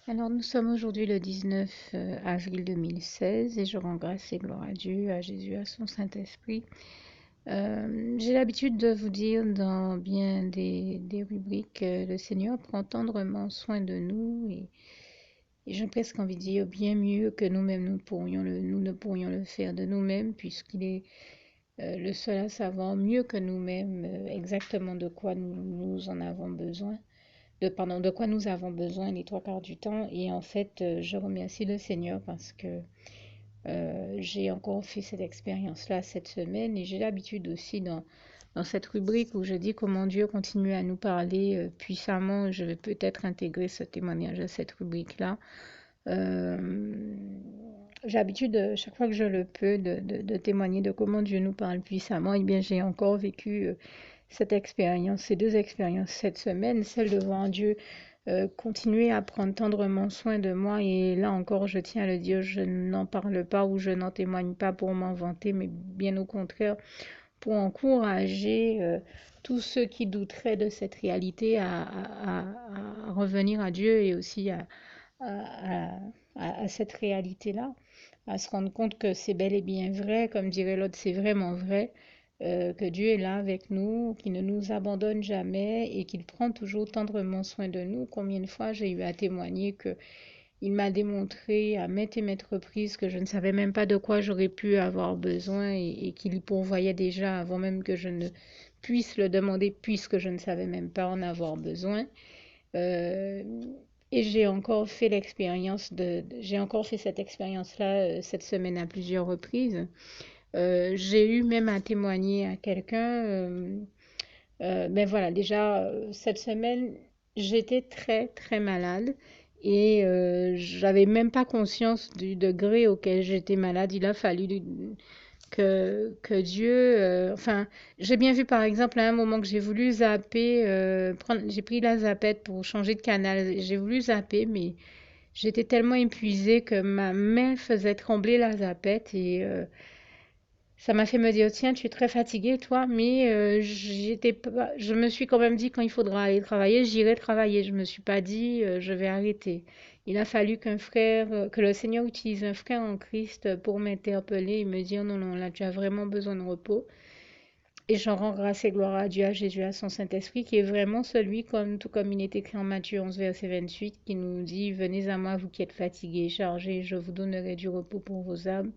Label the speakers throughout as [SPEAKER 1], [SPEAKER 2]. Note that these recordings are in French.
[SPEAKER 1] Alors, nous sommes aujourd'hui le 19 avril 2016 et je rends grâce et gloire à Dieu, à Jésus, à son Saint-Esprit. J'ai l'habitude de vous dire dans bien des rubriques, le Seigneur prend tendrement soin de nous et j'ai presque envie de dire bien mieux que nous-mêmes nous ne pourrions le faire de nous-mêmes puisqu'il est le seul à savoir mieux que nous-mêmes exactement de quoi nous en avons besoin de quoi nous avons besoin les trois quarts du temps. Et en fait, je remercie le Seigneur parce que j'ai encore fait cette expérience-là cette semaine et j'ai l'habitude aussi dans cette rubrique où je dis comment Dieu continue à nous parler puissamment. Je vais peut-être intégrer ce témoignage à cette rubrique-là. Euh, j'ai l'habitude, chaque fois que je le peux, de témoigner de comment Dieu nous parle puissamment. Et bien, j'ai encore vécu cette expérience, ces deux expériences cette semaine, celle de voir Dieu continuer à prendre tendrement soin de moi. Et là encore, je tiens à le dire, je n'en parle pas ou je n'en témoigne pas pour m'en vanter, mais bien au contraire, pour encourager tous ceux qui douteraient de cette réalité à revenir à Dieu et aussi à, à cette réalité-là, à se rendre compte que c'est bel et bien vrai, comme dirait l'autre, c'est vraiment vrai, que Dieu est là avec nous, qu'il ne nous abandonne jamais et qu'il prend toujours tendrement soin de nous. Combien de fois j'ai eu à témoigner que il m'a démontré à maintes et maintes reprises que je ne savais même pas de quoi j'aurais pu avoir besoin et qu'il y pourvoyait déjà avant même que je ne puisse le demander puisque je ne savais même pas en avoir besoin. Euh, et j'ai encore fait cette expérience-là cette semaine à plusieurs reprises. J'ai eu même à témoigner à quelqu'un. Mais voilà, déjà cette semaine, j'étais très très malade et j'avais même pas conscience du degré auquel j'étais malade. Il a fallu que Dieu, enfin, j'ai bien vu par exemple à un moment que j'ai voulu zapper, j'ai pris la zappette pour changer de canal. J'ai voulu zapper, mais j'étais tellement épuisée que ma main faisait trembler la zappette et ça m'a fait me dire, tiens, tu es très fatiguée, toi, mais je me suis quand même dit, quand il faudra aller travailler, j'irai travailler. Je me suis pas dit, je vais arrêter. Il a fallu que le Seigneur utilise un frère en Christ pour m'interpeller et me dire, non, non, là, tu as vraiment besoin de repos. Et j'en rends grâce et gloire à Dieu, à Jésus, à son Saint-Esprit, qui est vraiment celui, tout comme il est écrit en Matthieu 11, verset 28, qui nous dit, venez à moi, vous qui êtes fatigués et chargés, je vous donnerai du repos pour vos âmes.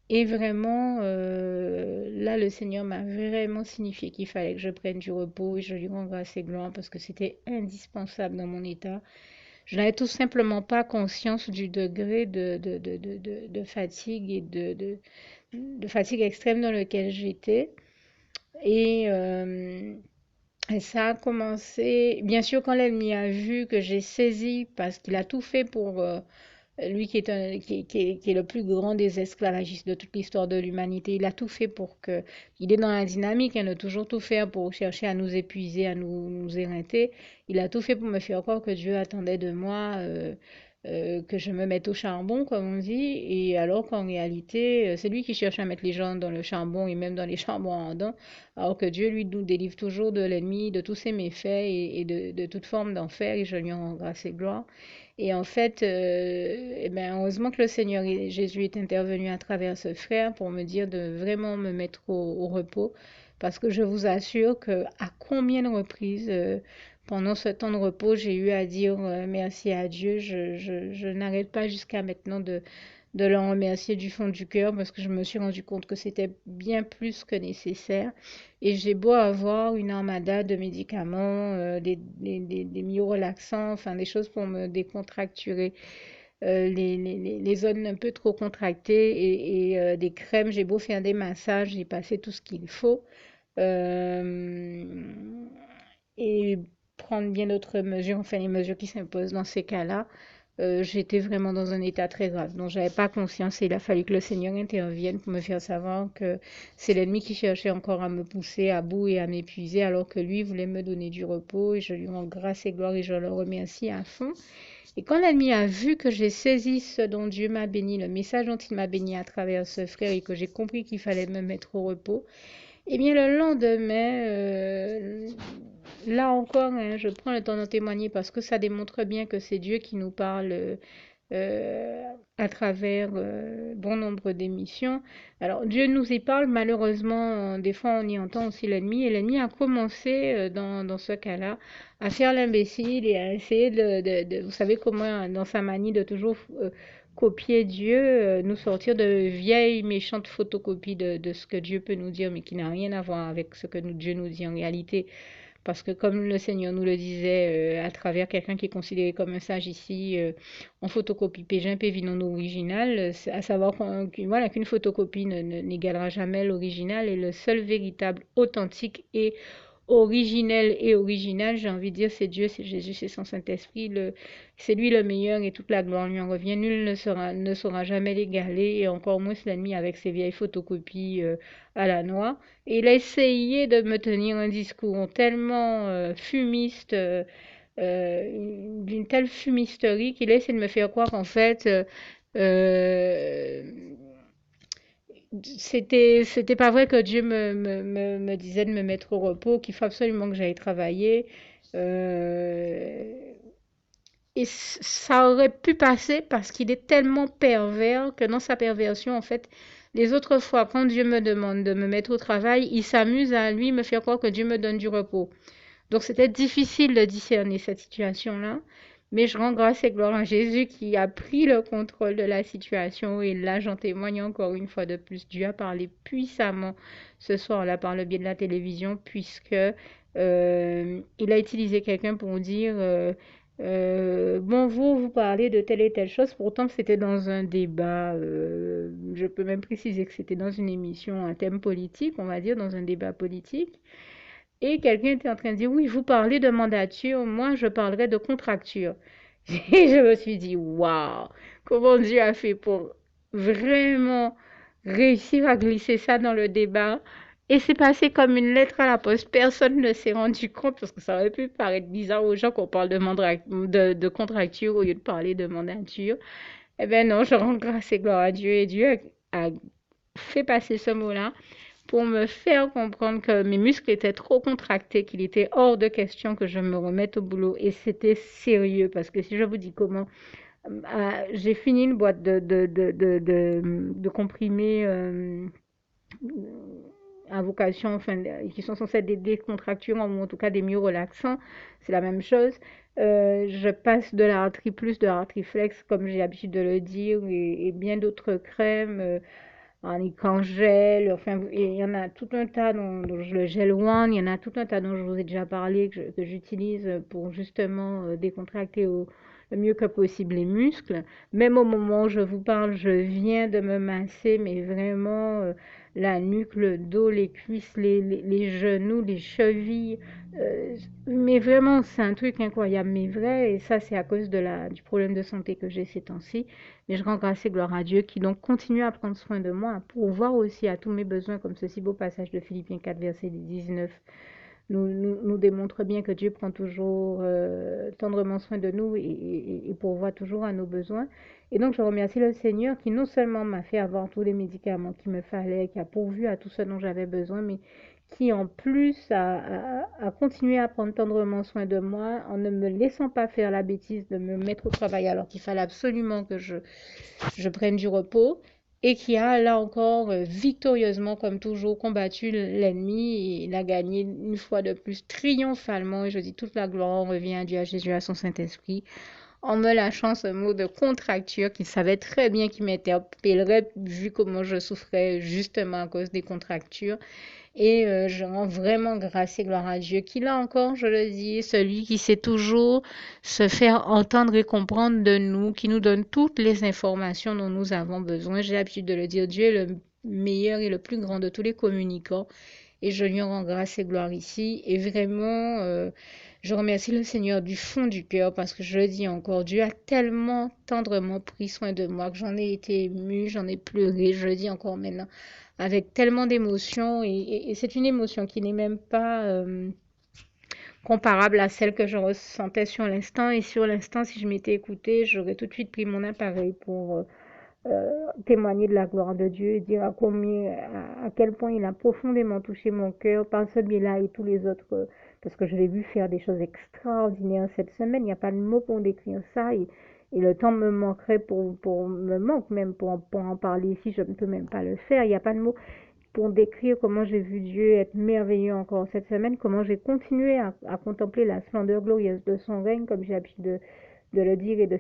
[SPEAKER 1] Et vraiment, là, le Seigneur m'a vraiment signifié qu'il fallait que je prenne du repos et je lui rends grâce et gloire parce que c'était indispensable dans mon état. Je n'avais tout simplement pas conscience du degré de fatigue et de fatigue extrême dans lequel j'étais. Et, et ça a commencé, bien sûr, quand l'ennemi a vu que j'ai saisi, parce qu'il a tout fait pour lui qui est le plus grand des esclavagistes de toute l'histoire de l'humanité, il a tout fait pour que, il est dans la dynamique, hein, de toujours tout faire pour chercher à nous épuiser, à nous éreinter. Il a tout fait pour me faire croire que Dieu attendait de moi que je me mette au charbon, comme on dit, et alors qu'en réalité, c'est lui qui cherche à mettre les gens dans le charbon et même dans les charbons ardents, alors que Dieu, lui, nous délivre toujours de l'ennemi, de tous ses méfaits et de toute forme d'enfer, et je lui en rends grâce et gloire. Et en fait, eh ben, heureusement que le Seigneur Jésus est intervenu à travers ce frère pour me dire de vraiment me mettre au repos. Parce que je vous assure que à combien de reprises, pendant ce temps de repos, j'ai eu à dire merci à Dieu. Je n'arrête pas jusqu'à maintenant de le remercier du fond du cœur parce que je me suis rendu compte que c'était bien plus que nécessaire. Et j'ai beau avoir une armada de médicaments, des myorelaxants, enfin des choses pour me décontracturer les zones un peu trop contractées et des crèmes. J'ai beau faire des massages, j'ai passé tout ce qu'il faut. Euh, et prendre bien d'autres mesures, enfin les mesures qui s'imposent dans ces cas-là. J'étais vraiment dans un état très grave dont j'avais pas conscience et il a fallu que le Seigneur intervienne pour me faire savoir que c'est l'ennemi qui cherchait encore à me pousser à bout et à m'épuiser alors que lui voulait me donner du repos et je lui rends grâce et gloire et je le remercie à fond. Et quand l'ennemi a vu que j'ai saisi ce dont Dieu m'a béni, le message dont il m'a béni à travers ce frère et que j'ai compris qu'il fallait me mettre au repos, eh bien le lendemain, là encore, hein, je prends le temps d'en témoigner parce que ça démontre bien que c'est Dieu qui nous parle à travers bon nombre d'émissions. Alors, Dieu nous y parle, malheureusement, des fois on y entend aussi l'ennemi, et l'ennemi a commencé dans ce cas-là à faire l'imbécile et à essayer vous savez comment, dans sa manie de toujours copier Dieu, nous sortir de vieilles méchantes photocopies de ce que Dieu peut nous dire, mais qui n'a rien à voir avec ce que Dieu nous dit en réalité. Parce que comme le Seigneur nous le disait à travers quelqu'un qui est considéré comme un sage ici, en photocopie Pégin, Pévi non original, à savoir voilà, qu'une photocopie n'égalera jamais l'original et le seul véritable authentique et originel et original, j'ai envie de dire, c'est Dieu, c'est Jésus, c'est son Saint-Esprit, c'est lui le meilleur et toute la gloire lui en revient. Nul ne saura jamais l'égaler, et encore moins l'ennemi avec ses vieilles photocopies à la noix. Et il a essayé de me tenir un discours tellement fumiste, d'une telle fumisterie, qu'il a essayé de me faire croire qu'en fait, euh, c'était pas vrai que Dieu me disait de me mettre au repos, qu'il faut absolument que j'aille travailler. Euh, et ça aurait pu passer parce qu'il est tellement pervers que dans sa perversion, en fait, les autres fois, quand Dieu me demande de me mettre au travail, il s'amuse à lui me faire croire que Dieu me donne du repos. Donc c'était difficile de discerner cette situation-là, mais je rends grâce et gloire à Jésus qui a pris le contrôle de la situation, et là j'en témoigne encore une fois de plus. Dieu a parlé puissamment ce soir-là par le biais de la télévision, puisque il a utilisé quelqu'un pour dire bon, vous parlez de telle et telle chose, pourtant c'était dans un débat, je peux même préciser que c'était dans une émission, un thème politique, on va dire, dans un débat politique. Et quelqu'un était en train de dire, oui, vous parlez de mandature, moi je parlerai de contracture. Et je me suis dit, waouh, comment Dieu a fait pour vraiment réussir à glisser ça dans le débat. Et c'est passé comme une lettre à la poste. Personne ne s'est rendu compte, parce que ça aurait pu paraître bizarre aux gens qu'on parle de contracture au lieu de parler de mandature. Eh bien non, je rends grâce et gloire à Dieu. Et Dieu a fait passer ce mot-là pour me faire comprendre que mes muscles étaient trop contractés, qu'il était hors de question que je me remette au boulot. Et c'était sérieux, parce que si je vous dis comment, j'ai fini une boîte de comprimés à vocation, enfin, qui sont censés être des décontracturants ou en tout cas des mieux relaxants. C'est la même chose. Je passe de la Artriplus, de la Artriflex, comme j'ai l'habitude de le dire, et bien d'autres crèmes. En gel, enfin, il y en a tout un tas dont le gel One, il y en a tout un tas dont je vous ai déjà parlé, que j'utilise pour justement décontracter le mieux que possible les muscles. Même au moment où je vous parle, je viens de me masser, mais vraiment la nuque, le dos, les cuisses, les genoux, les chevilles. Mais vraiment, c'est un truc incroyable, mais vrai, et ça, c'est à cause du problème de santé que j'ai ces temps-ci. Mais je rends grâce et gloire à Dieu qui donc continue à prendre soin de moi, à pourvoir aussi à tous mes besoins, comme ce si beau passage de Philippiens 4, verset 19 nous démontre bien que Dieu prend toujours tendrement soin de nous et pourvoit toujours à nos besoins. Et donc je remercie le Seigneur qui non seulement m'a fait avoir tous les médicaments qu'il me fallait, qui a pourvu à tout ce dont j'avais besoin, mais qui en plus a continué à prendre tendrement soin de moi en ne me laissant pas faire la bêtise de me mettre au travail alors qu'il fallait absolument que je prenne du repos, et qui a là encore victorieusement, comme toujours, combattu l'ennemi, et il a gagné une fois de plus triomphalement. Et je dis toute la gloire revient à Dieu, à Jésus, à son Saint-Esprit, en me lâchant ce mot de contracture qu'il savait très bien qu'il m'interpellerait vu comment je souffrais justement à cause des contractures. Et je rends vraiment grâce et gloire à Dieu, qui là encore, je le dis, celui qui sait toujours se faire entendre et comprendre de nous, qui nous donne toutes les informations dont nous avons besoin. J'ai l'habitude de le dire, Dieu est le meilleur et le plus grand de tous les communicants. Et je lui en rends grâce et gloire ici. Et vraiment, je remercie le Seigneur du fond du cœur, parce que je le dis encore, Dieu a tellement tendrement pris soin de moi que j'en ai été émue, j'en ai pleuré, je le dis encore maintenant avec tellement d'émotions, et c'est une émotion qui n'est même pas comparable à celle que je ressentais sur l'instant. Et sur l'instant, si je m'étais écoutée, j'aurais tout de suite pris mon appareil pour témoigner de la gloire de Dieu et dire à quel point il a profondément touché mon cœur par ce biais-là et tous les autres parce que je l'ai vu faire des choses extraordinaires cette semaine. Il n'y a pas de mots pour décrire ça. Et le temps me manquerait me manque même pour en parler ici. Je ne peux même pas le faire. Il n'y a pas de mots pour décrire comment j'ai vu Dieu être merveilleux encore cette semaine, comment j'ai continué à contempler la splendeur glorieuse de son règne, comme j'ai l'habitude de le dire et de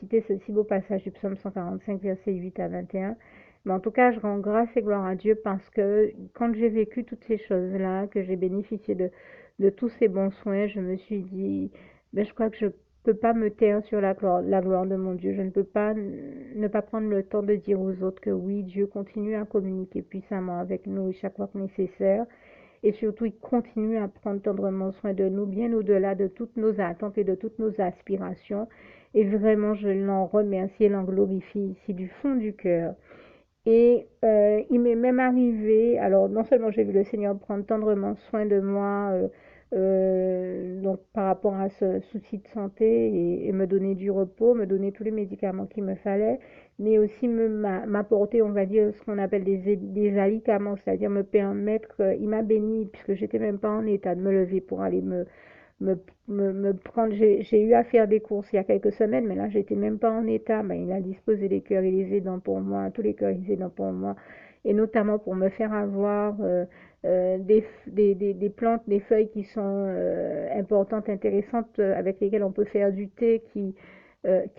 [SPEAKER 1] citer ce si beau passage du psaume 145, versets 8 à 21. Mais en tout cas, je rends grâce et gloire à Dieu parce que quand j'ai vécu toutes ces choses-là, que j'ai bénéficié de tous ces bons soins, je me suis dit, ben, je crois que je peux pas me taire sur la gloire de mon Dieu. Je ne peux pas ne pas prendre le temps de dire aux autres que oui, Dieu continue à communiquer puissamment avec nous chaque fois que nécessaire. Et surtout, il continue à prendre tendrement soin de nous, bien au-delà de toutes nos attentes et de toutes nos aspirations. Et vraiment, je l'en remercie et l'en glorifie ici du fond du cœur. Et il m'est même arrivé, alors non seulement j'ai vu le Seigneur prendre tendrement soin de moi, donc par rapport à ce souci de santé et me donner du repos, me donner tous les médicaments qu'il me fallait, mais aussi m'apporter, on va dire, ce qu'on appelle des alicaments, c'est-à-dire me permettre, il m'a béni puisque j'étais même pas en état de me lever pour aller me, me prendre. J'ai eu à faire des courses il y a quelques semaines, mais là, j'étais même pas en état. Ben, il a disposé les cœurs et les aidants pour moi, tous les cœurs et les aidants pour moi, et notamment pour me faire avoir des plantes, des feuilles qui sont importantes, intéressantes, avec lesquelles on peut faire du thé, qui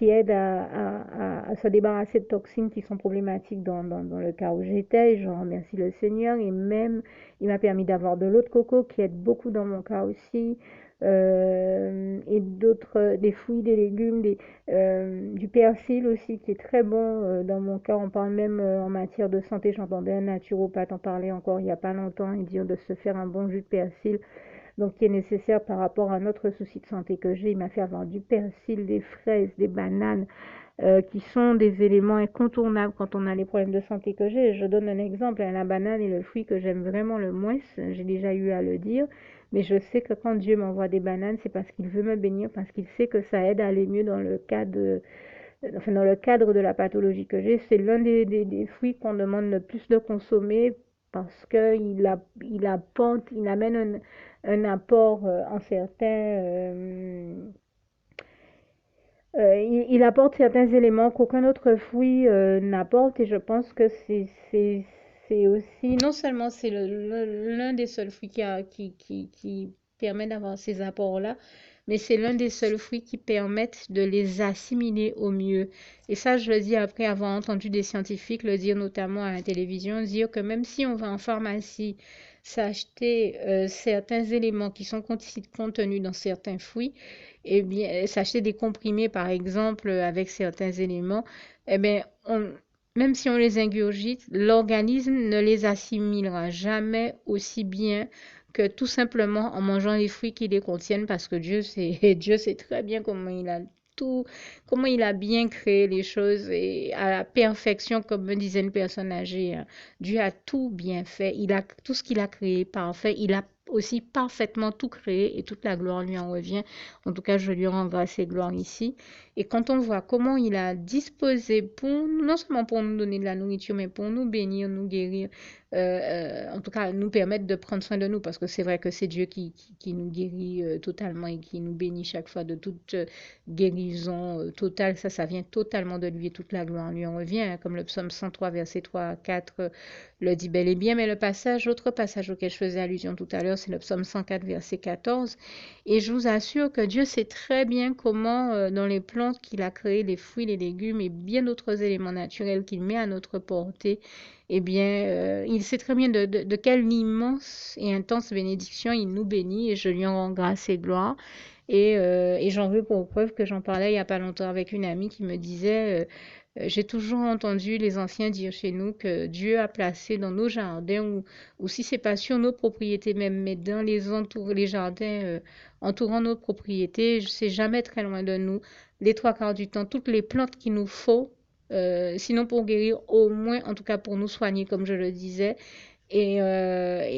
[SPEAKER 1] aident à se débarrasser de toxines qui sont problématiques dans le cas où j'étais. Et je remercie le Seigneur. Et même, il m'a permis d'avoir de l'eau de coco qui aide beaucoup dans mon cas aussi, et d'autres, des fruits, des légumes, du persil aussi qui est très bon dans mon cas. On parle même en matière de santé, j'entendais un naturopathe en parler encore il n'y a pas longtemps et dire de se faire un bon jus de persil, donc qui est nécessaire par rapport à notre souci de santé que j'ai. Il m'a fait avoir du persil, des fraises, des bananes, qui sont des éléments incontournables quand on a les problèmes de santé que j'ai. Je donne un exemple, hein, la banane est le fruit que j'aime vraiment le moins, j'ai déjà eu à le dire, mais je sais que quand Dieu m'envoie des bananes, c'est parce qu'il veut me bénir, parce qu'il sait que ça aide à aller mieux dans le enfin, dans le cadre de la pathologie que j'ai. C'est l'un des fruits qu'on demande le plus de consommer parce il amène un apport en il apporte certains éléments qu'aucun autre fruit n'apporte, et je pense que c'est aussi, non seulement c'est l'un des seuls fruits qui permet d'avoir ces apports-là, mais c'est l'un des seuls fruits qui permettent de les assimiler au mieux. Et ça, je le dis après avoir entendu des scientifiques le dire, notamment à la télévision, dire que même si on va en pharmacie s'acheter certains éléments qui sont contenus dans certains fruits, eh bien, s'acheter des comprimés, par exemple, avec certains éléments, eh bien, même si on les ingurgite, l'organisme ne les assimilera jamais aussi bien que tout simplement en mangeant les fruits qui les contiennent, parce que Dieu sait, Dieu sait très bien tout, comment il a bien créé les choses et à la perfection, comme me disait une personne âgée, hein. Dieu a tout bien fait. Il a tout ce qu'il a créé parfait. Il a aussi parfaitement tout créé et toute la gloire lui en revient. En tout cas, je lui rends grâce et gloire ici. Et quand on voit comment il a disposé pour, non seulement pour nous donner de la nourriture, mais pour nous bénir, nous guérir, en tout cas nous permettre de prendre soin de nous, parce que c'est vrai que c'est Dieu qui nous guérit totalement et qui nous bénit chaque fois de toute guérison totale. Ça vient totalement de lui et toute la gloire lui en revient, hein, comme le psaume 103, verset 3 à 4 le dit bel et bien. Mais l'autre passage auquel je faisais allusion tout à l'heure, c'est le psaume 104, verset 14. Et je vous assure que Dieu sait très bien comment, dans les plantes qu'il a créées, les fruits, les légumes et bien d'autres éléments naturels qu'il met à notre portée, eh bien, il sait très bien de quelle immense et intense bénédiction il nous bénit, et je lui en rends grâce et gloire. Et j'en veux pour preuve que j'en parlais il n'y a pas longtemps avec une amie qui me disait, j'ai toujours entendu les anciens dire chez nous que Dieu a placé dans nos jardins, ou si c'est pas sur nos propriétés même, mais dans les jardins entourant nos propriétés, c'est jamais très loin de nous, les trois quarts du temps, toutes les plantes qu'il nous faut, sinon pour guérir, au moins en tout cas pour nous soigner, comme je le disais, et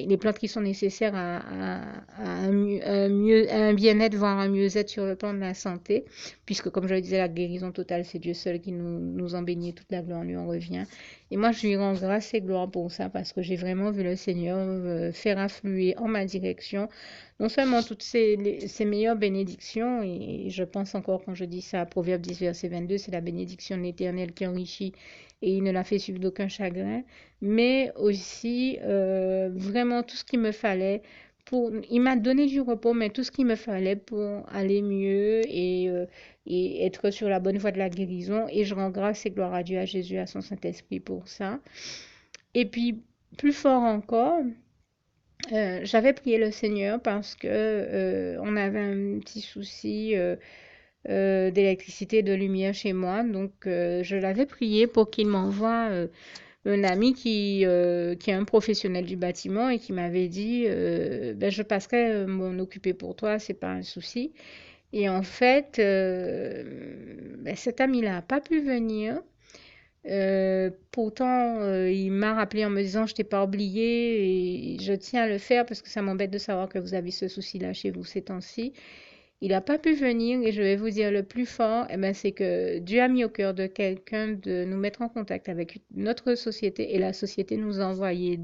[SPEAKER 1] les plantes qui sont nécessaires à un bien-être, voire un mieux-être sur le plan de la santé, puisque comme je le disais, la guérison totale, c'est Dieu seul qui nous en bénit, toute la gloire lui en revient. Et moi, je lui rends grâce et gloire pour ça, parce que j'ai vraiment vu le Seigneur faire affluer en ma direction non seulement toutes ces meilleures bénédictions, et je pense encore quand je dis ça, Proverbe 10, verset 22, c'est la bénédiction de l'Éternel qui enrichit et il ne la fait suivre d'aucun chagrin, mais aussi vraiment tout ce qu'il me fallait il m'a donné du repos, mais tout ce qu'il me fallait pour aller mieux et être sur la bonne voie de la guérison. Et je rends grâce et gloire à Dieu, à Jésus, à son Saint-Esprit pour ça. Et puis, plus fort encore, j'avais prié le Seigneur parce que on avait un petit souci d'électricité, de lumière chez moi. Donc, je l'avais prié pour qu'il m'envoie un ami qui est un professionnel du bâtiment et qui m'avait dit ben, je passerai m'en occuper pour toi, c'est pas un souci. Et en fait, ben, cet ami-là n'a pas pu venir. Pourtant, il m'a rappelé en me disant je t'ai pas oublié et je tiens à le faire parce que ça m'embête de savoir que vous avez ce souci-là chez vous ces temps-ci. Il n'a pas pu venir et je vais vous dire le plus fort, eh ben, c'est que Dieu a mis au cœur de quelqu'un de nous mettre en contact avec notre société et la société nous a envoyé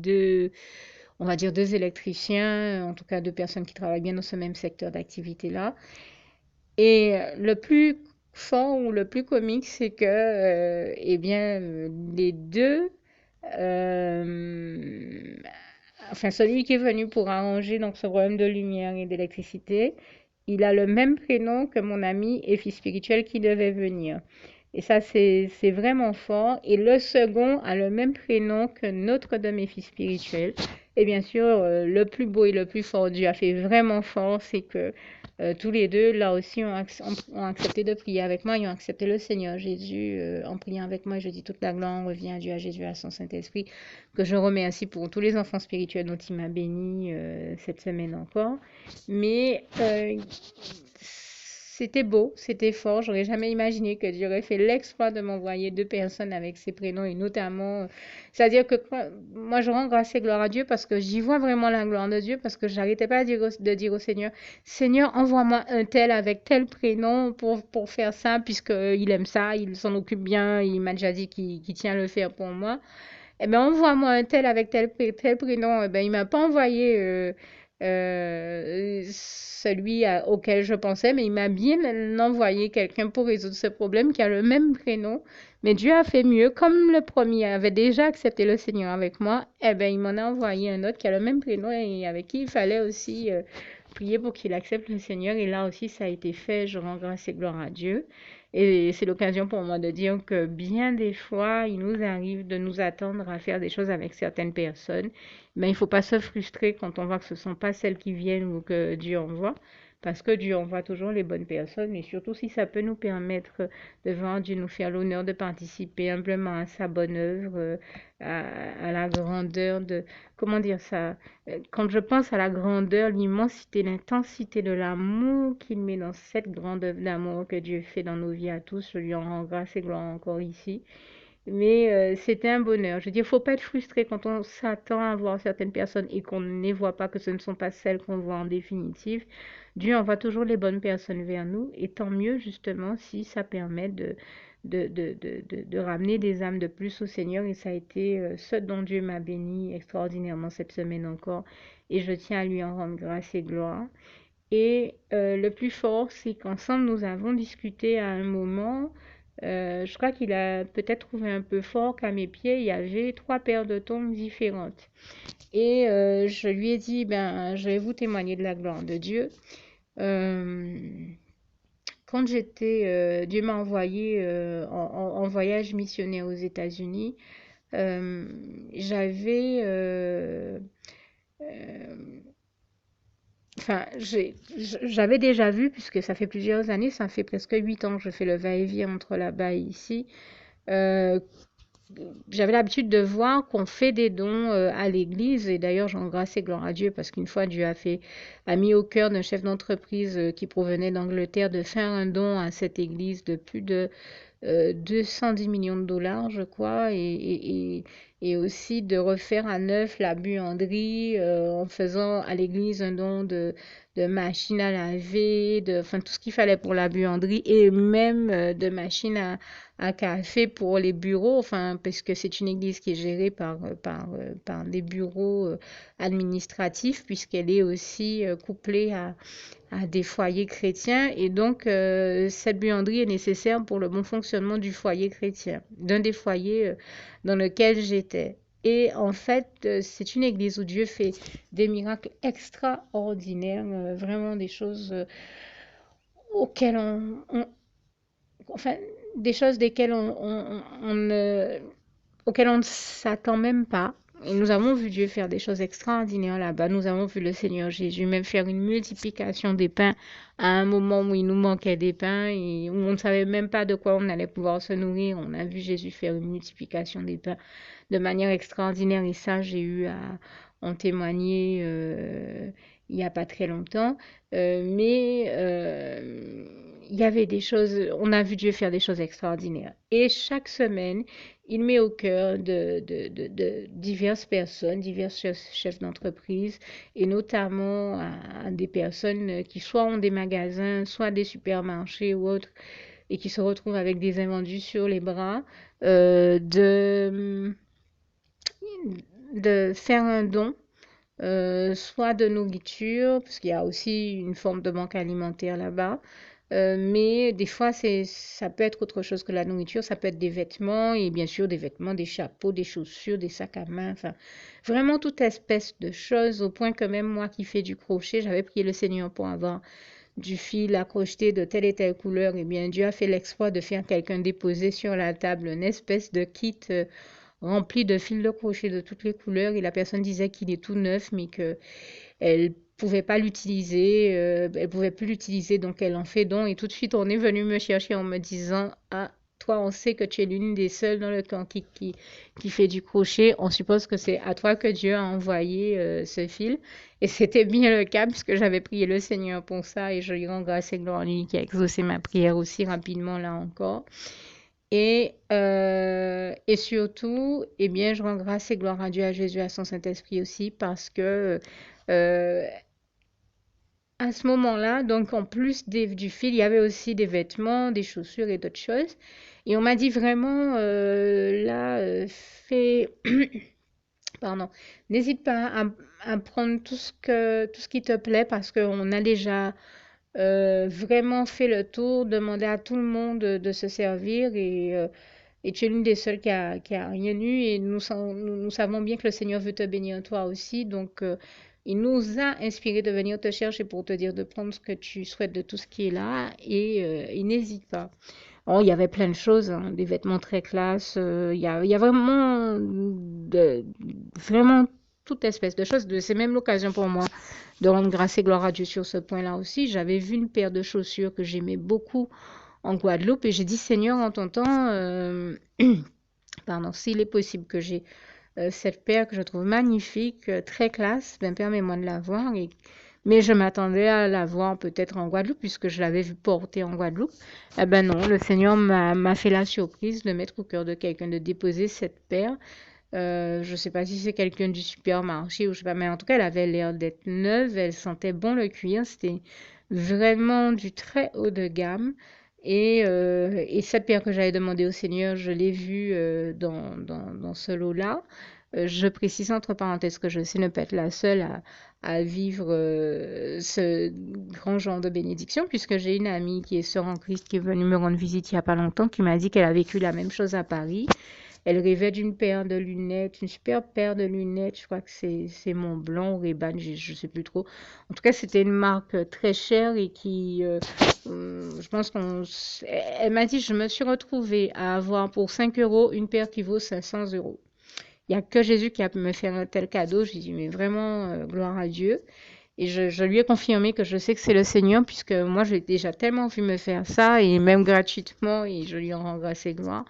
[SPEAKER 1] on va dire deux électriciens, en tout cas deux personnes qui travaillent bien dans ce même secteur d'activité-là. Et le plus fort ou le plus comique, c'est que, eh bien, les deux, euh, enfin, celui qui est venu pour arranger donc ce problème de lumière et d'électricité, il a le même prénom que mon ami et fils spirituel qui devait venir. Et ça, c'est vraiment fort. Et le second a le même prénom que notre de mes fils spirituels. Et bien sûr, le plus beau et le plus fort, Dieu a fait vraiment fort, c'est que tous les deux, là aussi, ont accepté de prier avec moi. Ils ont accepté le Seigneur Jésus en priant avec moi. Je dis toute la gloire revient à Dieu, à Jésus, à son Saint-Esprit, que je remercie pour tous les enfants spirituels dont il m'a béni cette semaine encore. Mais c'était beau, c'était fort. J'aurais jamais imaginé que Dieu aurait fait l'exploit de m'envoyer deux personnes avec ces prénoms et notamment, c'est-à-dire que moi je rends grâce et gloire à Dieu parce que j'y vois vraiment la gloire de Dieu parce que j'arrêtais pas de dire au Seigneur, Seigneur, envoie-moi un tel avec tel prénom pour faire ça puisqu'il aime ça, il s'en occupe bien, il m'a déjà dit qu'il tient à le faire pour moi. Eh bien, envoie-moi un tel avec tel prénom. Eh bien, il m'a pas envoyé celui auquel je pensais, mais il m'a bien envoyé quelqu'un pour résoudre ce problème qui a le même prénom. Mais Dieu a fait mieux. Comme le premier avait déjà accepté le Seigneur avec moi, eh bien, il m'en a envoyé un autre qui a le même prénom et avec qui il fallait aussi prier pour qu'il accepte le Seigneur. Et là aussi, ça a été fait. Je rends grâce et gloire à Dieu. Et c'est l'occasion pour moi de dire que bien des fois, il nous arrive de nous attendre à faire des choses avec certaines personnes. Mais il ne faut pas se frustrer quand on voit que ce ne sont pas celles qui viennent ou que Dieu envoie. Parce que Dieu envoie toujours les bonnes personnes. Et surtout si ça peut nous permettre devant Dieu nous faire l'honneur de participer humblement à sa bonne œuvre, à la grandeur de... Comment dire ça? Quand je pense à la grandeur, l'immensité, l'intensité de l'amour qu'il met dans cette grande œuvre d'amour que Dieu fait dans nos vies à tous, je lui en rends grâce et gloire encore ici. Mais c'était un bonheur. Je veux dire, il ne faut pas être frustré quand on s'attend à voir certaines personnes et qu'on ne les voit pas, que ce ne sont pas celles qu'on voit en définitive. Dieu envoie toujours les bonnes personnes vers nous et tant mieux justement si ça permet de ramener des âmes de plus au Seigneur. Et ça a été ce dont Dieu m'a béni extraordinairement cette semaine encore. Et je tiens à lui en rendre grâce et gloire. Et le plus fort, c'est qu'ensemble, nous avons discuté à un moment. Je crois qu'il a peut-être trouvé un peu fort qu'à mes pieds, il y avait trois paires de tongs différentes. Et je lui ai dit, ben, je vais vous témoigner de la gloire de Dieu. Euh, Quand Dieu m'a envoyé en voyage missionnaire aux États-Unis, euh, j'avais euh, enfin, j'avais déjà vu, puisque ça fait plusieurs années, ça fait presque 8 ans que je fais le va-et-vient entre là-bas et ici. euh, J'avais l'habitude de voir qu'on fait des dons à l'église, et d'ailleurs j'en grâce et gloire à Dieu, parce qu'une fois Dieu a mis au cœur d'un chef d'entreprise qui provenait d'Angleterre de faire un don à cette église de plus de 210 millions de dollars, je crois, et aussi de refaire à neuf la buanderie en faisant à l'église un don de machines à laver, enfin tout ce qu'il fallait pour la buanderie et même de machines à café pour les bureaux, enfin parce que c'est une église qui est gérée par des bureaux administratifs puisqu'elle est aussi couplée à des foyers chrétiens et donc cette buanderie est nécessaire pour le bon fonctionnement du foyer chrétien, d'un des foyers dans lequel j'étais. Et en fait, c'est une église où Dieu fait des miracles extraordinaires, vraiment des choses auxquelles enfin, des choses desquelles auxquelles on ne s'attend même pas. Et nous avons vu Dieu faire des choses extraordinaires là-bas. Nous avons vu le Seigneur Jésus même faire une multiplication des pains à un moment où il nous manquait des pains et où on ne savait même pas de quoi on allait pouvoir se nourrir. On a vu Jésus faire une multiplication des pains de manière extraordinaire et ça, j'ai eu à en témoigner il n'y a pas très longtemps. Mais il y avait des choses, on a vu Dieu faire des choses extraordinaires. Et chaque semaine, il met au cœur de diverses personnes, divers chefs d'entreprise, et notamment à des personnes qui soit ont des magasins, soit des supermarchés ou autres, et qui se retrouvent avec des invendus sur les bras, de faire un don soit de nourriture, parce qu'il y a aussi une forme de banque alimentaire là-bas. Mais des fois, ça peut être autre chose que la nourriture. Ça peut être des vêtements, et bien sûr des vêtements, des chapeaux, des chaussures, des sacs à main, enfin, vraiment toute espèce de choses, au point que même moi qui fais du crochet, j'avais prié le Seigneur pour avoir du fil à crocheter de telle et telle couleur. Et bien, Dieu a fait l'exploit de faire quelqu'un déposer sur la table une espèce de kit rempli de fils de crochet de toutes les couleurs et la personne disait qu'il est tout neuf mais que elle pouvait pas l'utiliser, elle pouvait plus l'utiliser donc elle en fait don et tout de suite on est venu me chercher en me disant ah toi on sait que tu es l'une des seules dans le camp qui fait du crochet, on suppose que c'est à toi que Dieu a envoyé ce fil et c'était bien le cas puisque j'avais prié le Seigneur pour ça et je lui rends grâce et gloire à lui qui a exaucé ma prière aussi rapidement là encore. Et surtout, eh bien, je rends grâce et gloire à Dieu, à Jésus, à son Saint-Esprit aussi, parce que euh, à ce moment-là, donc en plus du fil, il y avait aussi des vêtements, des chaussures et d'autres choses. Et on m'a dit vraiment, là, fais, pardon, n'hésite pas à prendre tout ce qui te plaît, parce qu'on a déjà vraiment fait le tour, demandé à tout le monde de se servir et tu es l'une des seules qui a rien eu et nous savons bien que le Seigneur veut te bénir toi aussi. Donc, il nous a inspiré de venir te chercher pour te dire de prendre ce que tu souhaites de tout ce qui est là et n'hésite pas. Oh, il y avait plein de choses, hein, des vêtements très classe. Il y a vraiment toute espèce de choses. C'est même l'occasion pour moi de rendre grâce et gloire à Dieu sur ce point-là aussi. J'avais vu une paire de chaussures que j'aimais beaucoup en Guadeloupe et j'ai dit Seigneur, en ton temps, pardon, s'il est possible que j'ai cette paire que je trouve magnifique, très classe, ben permets-moi de la voir. Mais je m'attendais à la voir peut-être en Guadeloupe puisque je l'avais vue porter en Guadeloupe. Eh ben non, le Seigneur m'a fait la surprise de mettre au cœur de quelqu'un de déposer cette paire. Je ne sais pas si c'est quelqu'un du supermarché ou je sais pas, mais en tout cas, elle avait l'air d'être neuve, elle sentait bon le cuir, c'était vraiment du très haut de gamme. Et cette paire que j'avais demandé au Seigneur, je l'ai vue dans ce lot-là. Je précise entre parenthèses que je sais ne pas être la seule à vivre ce grand genre de bénédiction, puisque j'ai une amie qui est sœur en Christ qui est venue me rendre visite il n'y a pas longtemps, qui m'a dit qu'elle a vécu la même chose à Paris. Elle rêvait d'une paire de lunettes, une super paire de lunettes. Je crois que c'est Montblanc ou Ray-Ban, je ne sais plus trop. En tout cas, c'était une marque très chère et qui, je pense elle m'a dit, je me suis retrouvée à avoir pour 5 euros une paire qui vaut 500 euros. Il n'y a que Jésus qui a pu me faire un tel cadeau. J'ai dit, mais vraiment, gloire à Dieu. Et je lui ai confirmé que je sais que c'est le Seigneur, puisque moi, j'ai déjà tellement vu me faire ça, et même gratuitement, et je lui en rends grâce et gloire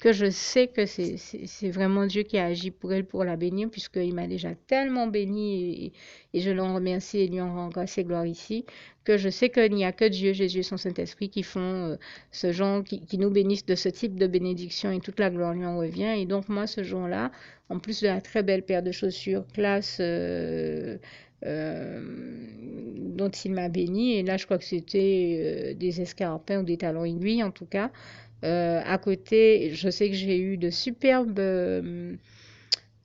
[SPEAKER 1] que je sais que c'est vraiment Dieu qui a agi pour elle pour la bénir, puisqu'il m'a déjà tellement béni et je l'en remercie et lui en rends grâce et gloire ici, que je sais qu'il n'y a que Dieu, Jésus et son Saint-Esprit qui font ce genre, qui nous bénissent de ce type de bénédiction et toute la gloire lui en revient. Et donc moi, ce jour-là, en plus de la très belle paire de chaussures classe dont il m'a béni, et là je crois que c'était des escarpins ou des talons aiguilles en tout cas. À côté, je sais que j'ai eu de superbes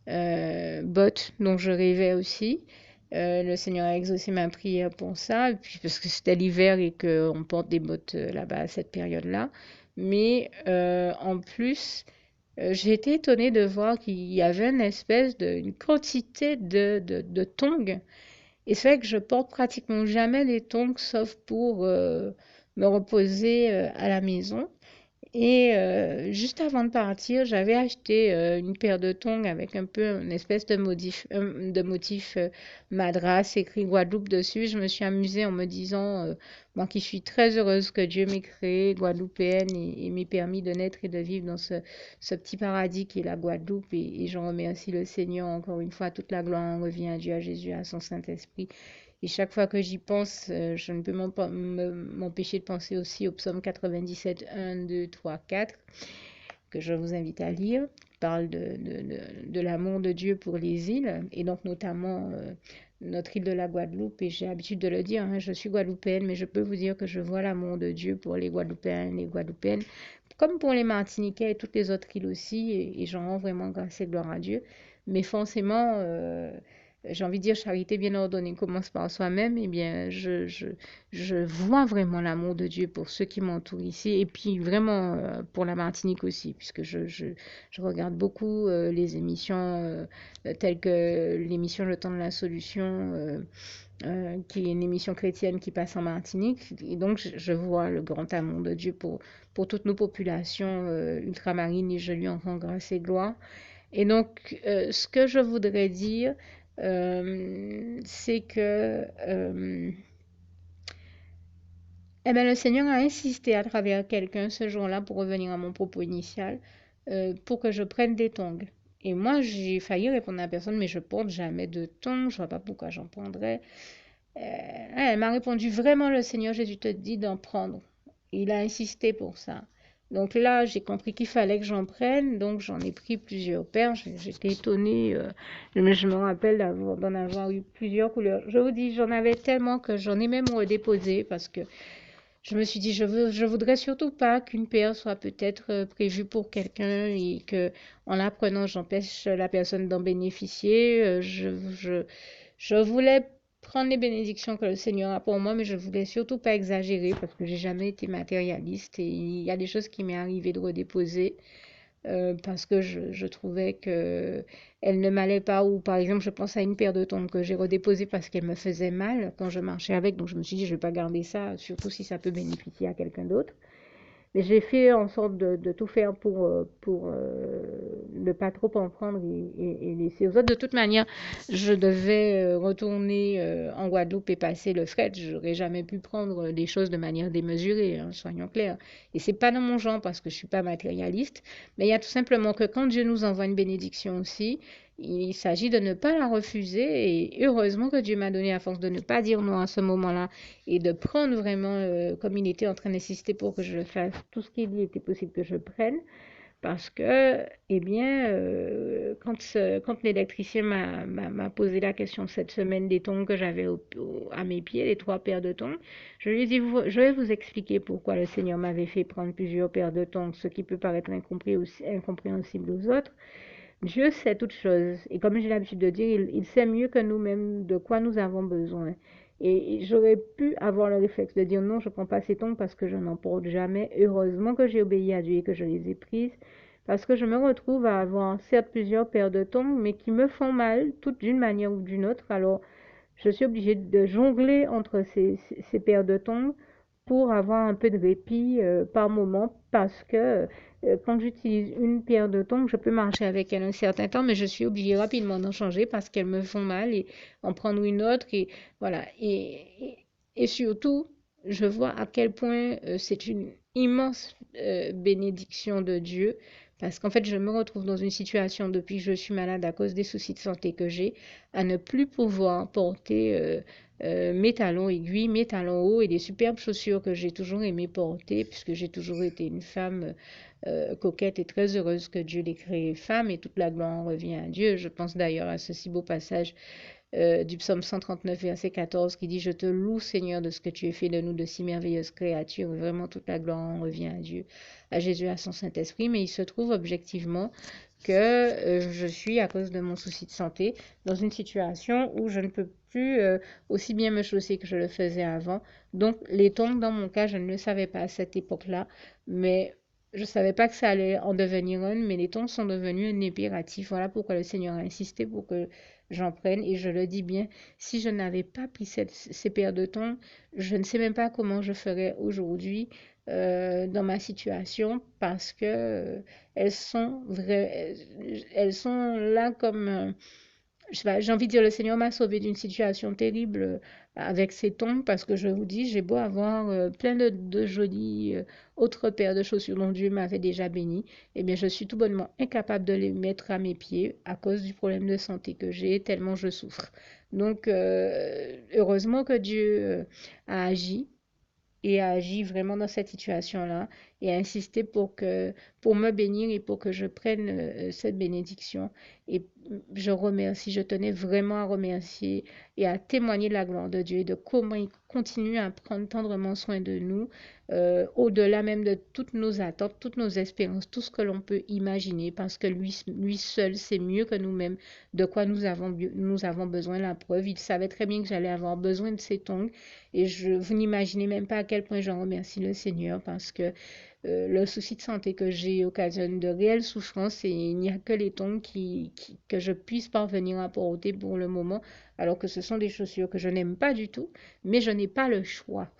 [SPEAKER 1] bottes dont je rêvais aussi. Le Seigneur a exaucé ma prière pour ça, et puis parce que c'était l'hiver et qu'on porte des bottes là-bas à cette période-là. Mais en plus, j'ai été étonnée de voir qu'il y avait une quantité de tongs. Et c'est vrai que je porte pratiquement jamais les tongs, sauf pour me reposer à la maison. Et juste avant de partir, j'avais acheté une paire de tongs avec un peu une espèce de motif madras écrit Guadeloupe dessus. Je me suis amusée en me disant, moi qui suis très heureuse que Dieu m'ait créée guadeloupéenne et m'ait permis de naître et de vivre dans ce petit paradis qui est la Guadeloupe. Et j'en remercie le Seigneur encore une fois. Toute la gloire en revient à Dieu, à Jésus, à son Saint-Esprit. Et chaque fois que j'y pense, je ne peux m'empêcher de penser aussi au psaume 97, 1, 2, 3, 4, que je vous invite à lire, qui parle de l'amour de Dieu pour les îles, et donc notamment notre île de la Guadeloupe. Et j'ai l'habitude de le dire, hein, je suis guadeloupéenne, mais je peux vous dire que je vois l'amour de Dieu pour les Guadeloupéens et les Guadeloupéennes, comme pour les Martiniquais et toutes les autres îles aussi, et j'en rends vraiment grâce et gloire à Dieu. Mais forcément, j'ai envie de dire charité bien ordonnée commence par soi-même, eh bien, je vois vraiment l'amour de Dieu pour ceux qui m'entourent ici, et puis vraiment pour la Martinique aussi, puisque je regarde beaucoup les émissions telles que l'émission Le Temps de la Solution, qui est une émission chrétienne qui passe en Martinique, et donc je vois le grand amour de Dieu pour toutes nos populations ultramarines, et je lui en rends grâce et gloire. Et donc, ce que je voudrais dire, c'est que eh ben, le Seigneur a insisté à travers quelqu'un ce jour-là, pour revenir à mon propos initial, pour que je prenne des tongs. Et moi, j'ai failli répondre à la personne, mais je porte jamais de tongs, je vois pas pourquoi j'en prendrais. Elle m'a répondu, vraiment, le Seigneur Jésus te dit d'en prendre. Il a insisté pour ça. Donc là, j'ai compris qu'il fallait que j'en prenne, donc j'en ai pris plusieurs paires. J'étais étonnée, je me rappelle d'en avoir eu plusieurs couleurs. Je vous dis, j'en avais tellement que j'en ai même redéposé parce que je me suis dit, je voudrais surtout pas qu'une paire soit peut-être prévue pour quelqu'un et que, en la prenant, j'empêche la personne d'en bénéficier. Je voulais prendre les bénédictions que le Seigneur a pour moi, mais je voulais surtout pas exagérer parce que j'ai jamais été matérialiste et il y a des choses qui m'est arrivé de redéposer parce que je trouvais que elle ne m'allait pas, ou par exemple je pense à une paire de tongs que j'ai redéposée parce qu'elle me faisait mal quand je marchais avec, donc je me suis dit je vais pas garder ça, surtout si ça peut bénéficier à quelqu'un d'autre. Mais j'ai fait en sorte de tout faire pour ne pas trop en prendre et laisser aux autres. De toute manière, je devais retourner en Guadeloupe et passer le fret. Je n'aurais jamais pu prendre les choses de manière démesurée, hein, soyons clairs. Et c'est pas dans mon genre parce que je suis pas matérialiste. Mais il y a tout simplement que quand Dieu nous envoie une bénédiction aussi, il s'agit de ne pas la refuser. Et heureusement que Dieu m'a donné la force de ne pas dire non à ce moment-là et de prendre vraiment, comme il était en train d'insister pour que je fasse tout ce qu'il était possible que je prenne, parce que, eh bien, quand l'électricien m'a posé la question cette semaine des tongs que j'avais à mes pieds, les 3 paires de tongs, je lui ai dit, je vais vous expliquer pourquoi le Seigneur m'avait fait prendre plusieurs paires de tongs, ce qui peut paraître incompréhensible aux autres. Dieu sait toutes choses. Et comme j'ai l'habitude de dire, il sait mieux que nous-mêmes de quoi nous avons besoin. Et j'aurais pu avoir le réflexe de dire non, je ne prends pas ces tongs parce que je n'en porte jamais. Heureusement que j'ai obéi à Dieu et que je les ai prises. Parce que je me retrouve à avoir certes plusieurs paires de tongs, mais qui me font mal, toutes d'une manière ou d'une autre. Alors, je suis obligée de jongler entre ces paires de tongs pour avoir un peu de répit par moment, parce que quand j'utilise une paire de tongs, je peux marcher avec elle un certain temps, mais je suis obligée rapidement d'en changer parce qu'elles me font mal et en prendre une autre. Et voilà. Et surtout, je vois à quel point c'est une immense bénédiction de Dieu Parce qu'en fait, je me retrouve dans une situation depuis que je suis malade à cause des soucis de santé que j'ai, à ne plus pouvoir porter mes talons aiguilles, mes talons hauts et des superbes chaussures que j'ai toujours aimé porter, puisque j'ai toujours été une femme coquette et très heureuse que Dieu l'ait créée femme et toute la gloire revient à Dieu. Je pense d'ailleurs à ce si beau passage du psaume 139, verset 14, qui dit: Je te loue, Seigneur, de ce que tu as fait de nous de si merveilleuses créatures. Vraiment, toute la gloire en revient à Dieu, à Jésus, à son Saint-Esprit. Mais il se trouve objectivement que je suis, à cause de mon souci de santé, dans une situation où je ne peux plus aussi bien me chausser que je le faisais avant. Donc, les tongs, dans mon cas, je ne le savais pas à cette époque-là, mais je ne savais pas que ça allait en devenir un, mais les tongs sont devenus un impératif. Voilà pourquoi le Seigneur a insisté pour que j'en prenne. Et je le dis bien, si je n'avais pas pris ces paires de tongs, je ne sais même pas comment je ferais aujourd'hui dans ma situation parce que elles sont là comme je sais pas, j'ai envie de dire, le Seigneur m'a sauvé d'une situation terrible avec ces tongs parce que je vous dis, j'ai beau avoir plein de jolies autres paires de chaussures dont Dieu m'avait déjà béni, eh bien, je suis tout bonnement incapable de les mettre à mes pieds à cause du problème de santé que j'ai, tellement je souffre. Donc, heureusement que Dieu a agi et a agi vraiment dans cette situation-là et a insisté pour me bénir et pour que je prenne cette bénédiction. Et je remercie, je tenais vraiment à remercier et à témoigner de la gloire de Dieu et de comment il continue à prendre tendrement soin de nous, au-delà même de toutes nos attentes, toutes nos espérances, tout ce que l'on peut imaginer, parce que lui seul sait mieux que nous-mêmes de quoi nous avons besoin. La preuve, il savait très bien que j'allais avoir besoin de ces tongs et vous n'imaginez même pas à quel point j'en remercie le Seigneur parce que le souci de santé que j'ai occasionne de réelles souffrances et il n'y a que les tongs que je puisse parvenir à porter pour le moment, alors que ce sont des chaussures que je n'aime pas du tout, mais je n'ai pas le choix.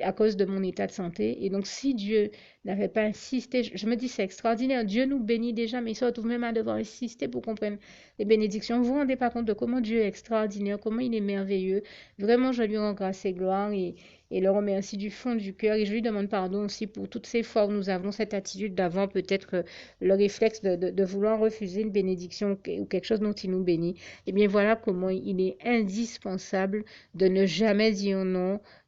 [SPEAKER 1] À cause de mon état de santé. Et donc, si Dieu n'avait pas insisté, je me dis, c'est extraordinaire. Dieu nous bénit déjà, mais il se retrouve même à devoir insister pour qu'on prenne les bénédictions. Vous vous rendez pas compte de comment Dieu est extraordinaire, comment il est merveilleux. Vraiment, je lui rends grâce et gloire et le remercie du fond du cœur. Et je lui demande pardon aussi pour toutes ces fois où nous avons cette attitude d'avoir peut-être le réflexe de vouloir refuser une bénédiction ou quelque chose dont il nous bénit. Et bien voilà comment il est indispensable de ne jamais dire non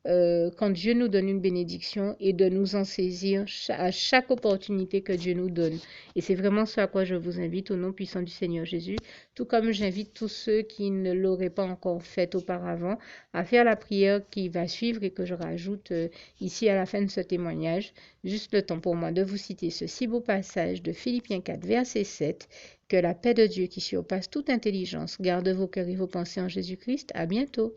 [SPEAKER 1] quand Dieu nous donne une bénédiction et de nous en saisir à chaque opportunité que Dieu nous donne. Et c'est vraiment ce à quoi je vous invite au nom puissant du Seigneur Jésus, tout comme j'invite tous ceux qui ne l'auraient pas encore fait auparavant à faire la prière qui va suivre et que je rajoute ici à la fin de ce témoignage. Juste le temps pour moi de vous citer ce si beau passage de Philippiens 4, verset 7. Que la paix de Dieu qui surpasse toute intelligence garde vos cœurs et vos pensées en Jésus-Christ. À bientôt.